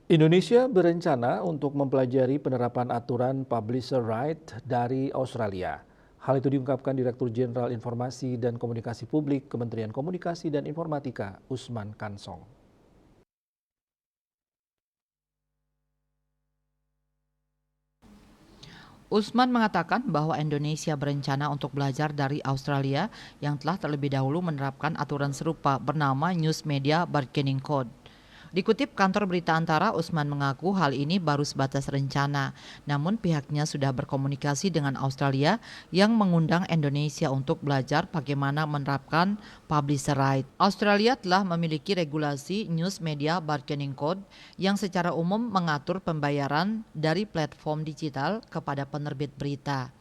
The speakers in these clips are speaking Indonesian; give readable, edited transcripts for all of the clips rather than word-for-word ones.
Indonesia berencana untuk mempelajari penerapan aturan publisher right dari Australia. Hal itu diungkapkan Direktur Jenderal Informasi dan Komunikasi Publik Kementerian Komunikasi dan Informatika, Usman Kansong. Usman mengatakan bahwa Indonesia berencana untuk belajar dari Australia yang telah terlebih dahulu menerapkan aturan serupa bernama News Media Bargaining Code. Dikutip kantor berita Antara, Usman mengaku hal ini baru sebatas rencana, namun pihaknya sudah berkomunikasi dengan Australia yang mengundang Indonesia untuk belajar bagaimana menerapkan publisher right. Australia telah memiliki regulasi News Media Bargaining Code yang secara umum mengatur pembayaran dari platform digital kepada penerbit berita.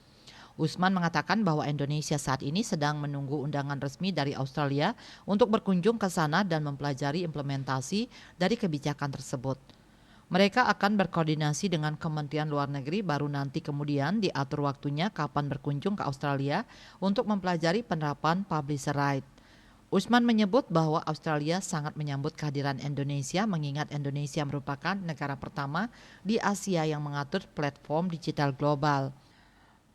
Usman mengatakan bahwa Indonesia saat ini sedang menunggu undangan resmi dari Australia untuk berkunjung ke sana dan mempelajari implementasi dari kebijakan tersebut. Mereka akan berkoordinasi dengan Kementerian Luar Negeri baru nanti kemudian diatur waktunya kapan berkunjung ke Australia untuk mempelajari penerapan publisher right. Usman menyebut bahwa Australia sangat menyambut kehadiran Indonesia mengingat Indonesia merupakan negara pertama di Asia yang mengatur platform digital global.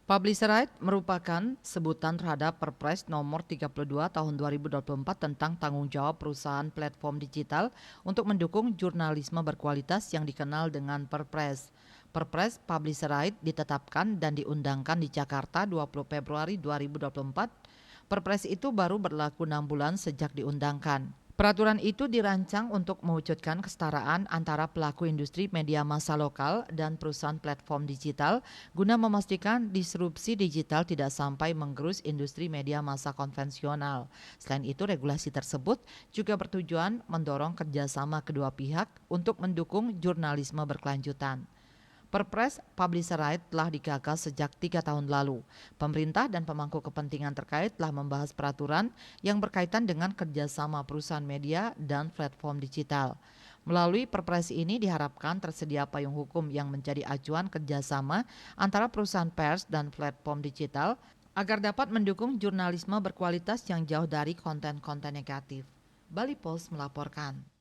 Publisher right merupakan sebutan terhadap Perpres nomor 32 tahun 2024 tentang tanggung jawab perusahaan platform digital untuk mendukung jurnalisme berkualitas yang dikenal dengan Perpres. Perpres Publisher right ditetapkan dan diundangkan di Jakarta 20 Februari 2024. Perpres itu baru berlaku 6 bulan sejak diundangkan. Peraturan itu dirancang untuk mewujudkan kesetaraan antara pelaku industri media massa lokal dan perusahaan platform digital guna memastikan disrupsi digital tidak sampai menggerus industri media massa konvensional. Selain itu, regulasi tersebut juga bertujuan mendorong kerjasama kedua pihak untuk mendukung jurnalisme berkelanjutan. Perpres Publisher Right telah digagas sejak 3 tahun lalu. Pemerintah dan pemangku kepentingan terkait telah membahas peraturan yang berkaitan dengan kerjasama perusahaan media dan platform digital. Melalui Perpres ini diharapkan tersedia payung hukum yang menjadi acuan kerjasama antara perusahaan pers dan platform digital agar dapat mendukung jurnalisme berkualitas yang jauh dari konten-konten negatif. Bali Post melaporkan.